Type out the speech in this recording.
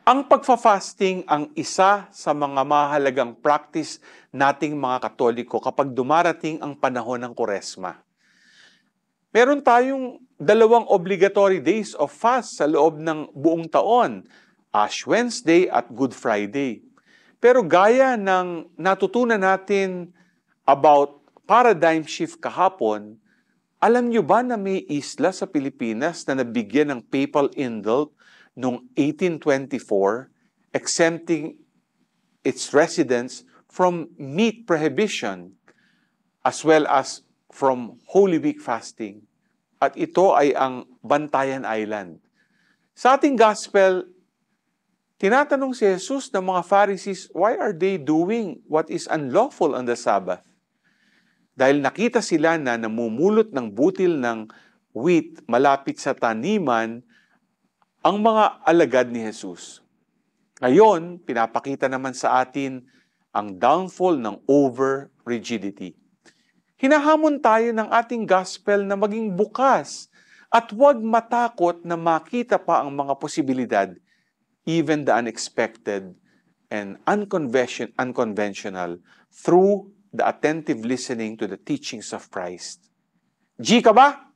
Ang pagfa-fasting ang isa sa mga mahalagang practice nating mga Katoliko kapag dumarating ang panahon ng Kuresma. Meron tayong 2 obligatory days of fast sa loob ng buong taon, Ash Wednesday at Good Friday. Pero gaya ng natutunan natin about paradigm shift kahapon, alam nyo ba na may isla sa Pilipinas na nabigyan ng papal indult noong 1824, exempting its residents from meat prohibition as well as from Holy Week fasting. At ito ay ang Bantayan Island. Sa ating gospel, tinatanong si Jesus ng mga Pharisees, why are they doing what is unlawful on the Sabbath? Dahil nakita sila na namumulot ng butil ng wheat malapit sa taniman ang mga alagad ni Jesus. Ngayon, pinapakita naman sa atin ang downfall ng over-rigidity. Hinahamon tayo ng ating gospel na maging bukas at huwag matakot na makita pa ang mga posibilidad, even the unexpected and unconventional, through the attentive listening to the teachings of Christ. G ka ba?